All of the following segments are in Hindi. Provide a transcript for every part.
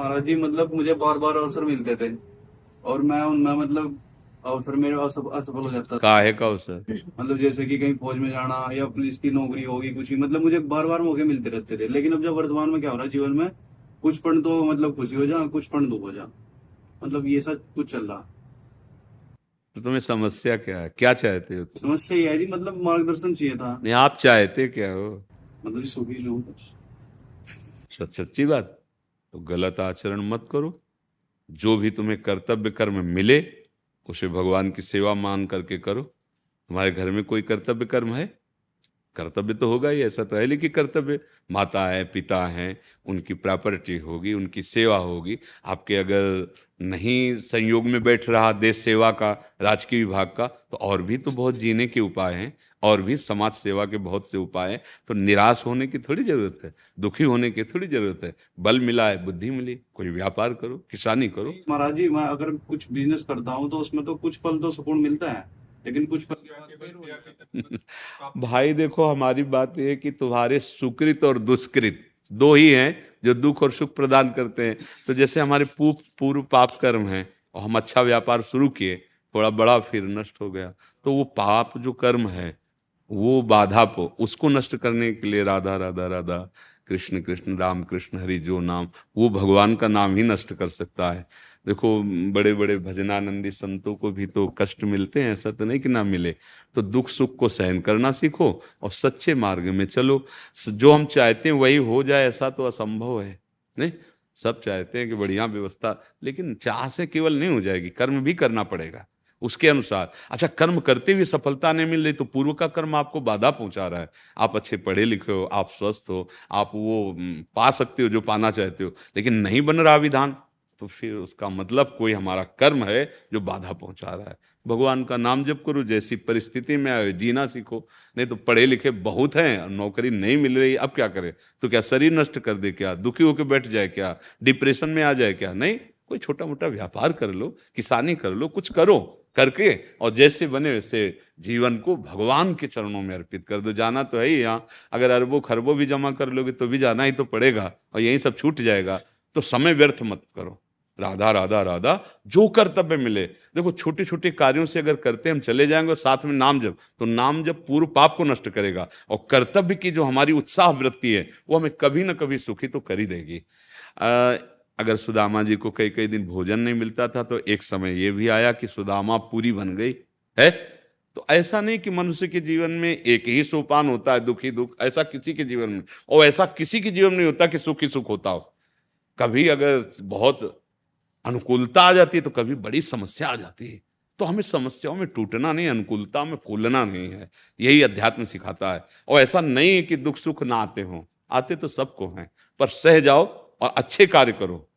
महाराज जी मतलब मुझे बार बार अवसर मिलते थे और मैं उनमें मतलब अवसर मेरे असफल हो जाता था। काहे का अवसर? मतलब जैसे कि कहीं फौज में जाना या पुलिस की नौकरी होगी कुछ भी, मतलब मुझे बार बार मौके मिलते रहते थे। लेकिन अब जब वर्तमान में क्या हो रहा है जीवन में, कुछ पल तो मतलब खुशी हो जा, कुछ पल दुख हो जा, मतलब ये सब कुछ चल रहा। तो तुम्हें समस्या क्या है, क्या चाहते हो तुम? समस्या ये है जी, मतलब मार्गदर्शन चाहिए था। नहीं, आप चाहते क्या हो? मतलब सुखी रहूं। सच्ची बात। तो गलत आचरण मत करो। जो भी तुम्हें कर्तव्य कर्म मिले उसे भगवान की सेवा मान करके करो। तुम्हारे घर में कोई कर्तव्य कर्म है? कर्तव्य तो होगा ही, ऐसा तो है लेकिन कर्तव्य, माता है पिता हैं, उनकी प्रॉपर्टी होगी, उनकी सेवा होगी। आपके अगर नहीं संयोग में बैठ रहा देश सेवा का, राजकीय विभाग का, तो और भी तो बहुत जीने के उपाय हैं, और भी समाज सेवा के बहुत से उपाय हैं। तो निराश होने की थोड़ी जरूरत है, दुखी होने की थोड़ी जरूरत है। बल मिला है, बुद्धि मिली, कोई व्यापार करो, किसानी करो। महाराज जी मैं अगर कुछ बिजनेस करता हूँ तो उसमें तो कुछ पल तो सुकून मिलता है, लेकिन कुछ पल के बाद फिर वही भाई देखो, हमारी बात यह है कि तुम्हारे सुकृत और दुष्कृत दो ही हैं जो दुख और सुख प्रदान करते हैं। तो जैसे हमारे पूर्व पाप कर्म हैं और हम अच्छा व्यापार शुरू किए, थोड़ा बड़ा फिर नष्ट हो गया, तो वो पाप जो कर्म है, वो बाधा को उसको नष्ट करने के लिए राधा राधा राधा, कृष्ण कृष्ण राम कृष्ण हरि जो नाम, वो भगवान का नाम ही नष्ट कर सकता है। देखो, बड़े बड़े भजनानंदी संतों को भी तो कष्ट मिलते हैं, ऐसा तो नहीं कि ना मिले। तो दुख सुख को सहन करना सीखो और सच्चे मार्ग में चलो। जो हम चाहते हैं वही हो जाए ऐसा तो असंभव है। नहीं, सब चाहते हैं कि बढ़िया व्यवस्था, लेकिन चाह से केवल नहीं हो जाएगी, कर्म भी करना पड़ेगा उसके अनुसार। अच्छा, कर्म करते हुए सफलता नहीं मिल रही तो पूर्व का कर्म आपको बाधा पहुंचा रहा है। आप अच्छे पढ़े लिखे हो, आप स्वस्थ हो, आप वो पा सकते हो जो पाना चाहते हो, लेकिन नहीं बन रहा विधान, तो फिर उसका मतलब कोई हमारा कर्म है जो बाधा पहुंचा रहा है। भगवान का नाम जप करो, जैसी परिस्थिति में आए जीना सीखो। नहीं तो पढ़े लिखे बहुत हैं और नौकरी नहीं मिल रही, अब क्या करें? तो क्या शरीर नष्ट कर दे क्या, दुखी होकर बैठ जाए क्या, डिप्रेशन में आ जाए क्या? नहीं, कोई छोटा मोटा व्यापार कर लो, किसानी कर लो, कुछ करो, करके और जैसे बने वैसे जीवन को भगवान के चरणों में अर्पित कर दो। जाना तो है ही यहाँ, अगर अरबों खरबों भी जमा कर लोगे तो भी जाना ही तो पड़ेगा, और यही सब छूट जाएगा। तो समय व्यर्थ मत करो। राधा राधा राधा, जो कर्तव्य मिले। देखो, छोटे छोटे कार्यों से अगर करते हम चले जाएंगे और साथ में नाम जप, तो नाम जप पूर्व पाप को नष्ट करेगा, और कर्तव्य की जो हमारी उत्साह वृत्ति है वो हमें कभी ना कभी सुखी तो कर ही देगी। अ, अगर सुदामा जी को कई कई दिन भोजन नहीं मिलता था तो एक समय ये भी आया कि सुदामा पूरी बन गई है। तो ऐसा नहीं कि मनुष्य के जीवन में एक ही सोपान होता है, दुखी दुख, ऐसा किसी के जीवन में, और ऐसा किसी के जीवन में नहीं होता कि सुख ही सुख होता हो। कभी अगर बहुत अनुकूलता आ जाती है तो कभी बड़ी समस्या आ जाती है। तो हमें समस्याओं में टूटना नहीं, अनुकूलता में फूलना नहीं है। यही अध्यात्म सिखाता है। और ऐसा नहीं है कि दुख सुख ना आते हों, आते तो सबको हैं, पर सह जाओ और अच्छे कार्य करो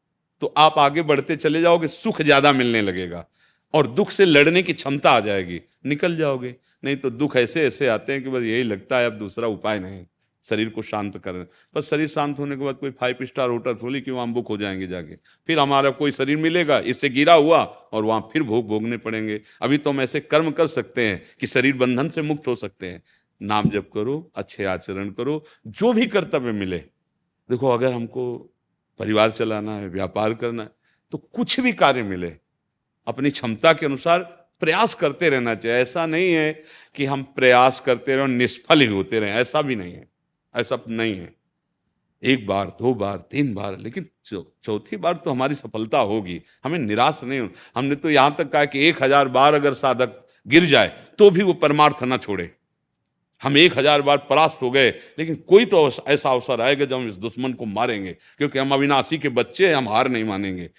तो आप आगे बढ़ते चले जाओगे, सुख ज्यादा मिलने लगेगा और दुख से लड़ने की क्षमता आ जाएगी, निकल जाओगे। नहीं तो दुख ऐसे ऐसे आते हैं कि बस यही लगता है अब दूसरा उपाय नहीं, शरीर को शांत करना। पर शरीर शांत होने के बाद कोई 5 स्टार होटल थोड़ी कि वहां बुक हो जाएंगे जाके, फिर हमारा कोई शरीर मिलेगा इससे गिरा हुआ और वहां फिर भोग भोगने पड़ेंगे। अभी तो हम ऐसे कर्म कर सकते हैं कि शरीर बंधन से मुक्त हो सकते हैं। नाम जप करो, अच्छे आचरण करो, जो भी कर्तव्य मिले। देखो, अगर हमको परिवार चलाना है, व्यापार करना है, तो कुछ भी कार्य मिले अपनी क्षमता के अनुसार प्रयास करते रहना चाहिए। ऐसा नहीं है कि हम प्रयास करते रहे निष्फल ही होते रहे, ऐसा भी नहीं है। ऐसा नहीं है, एक बार दो बार तीन बार, लेकिन चौथी बार तो हमारी सफलता होगी। हमें निराश नहीं हो। हमने तो यहां तक कहा कि 1000 बार अगर साधक गिर जाए तो भी वो परमार्थ ना छोड़े। हम 1000 बार परास्त हो गए, लेकिन कोई तो ऐसा अवसर आएगा जब हम इस दुश्मन को मारेंगे, क्योंकि हम अविनाशी के बच्चे हैं। हम हार नहीं मानेंगे,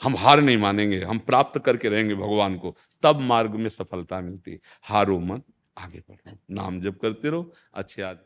हम हार नहीं मानेंगे, हम प्राप्त करके रहेंगे भगवान को। तब मार्ग में सफलता मिलती है। हारो मत, आगे बढ़ो, नाम जप करते रहो, अच्छे आज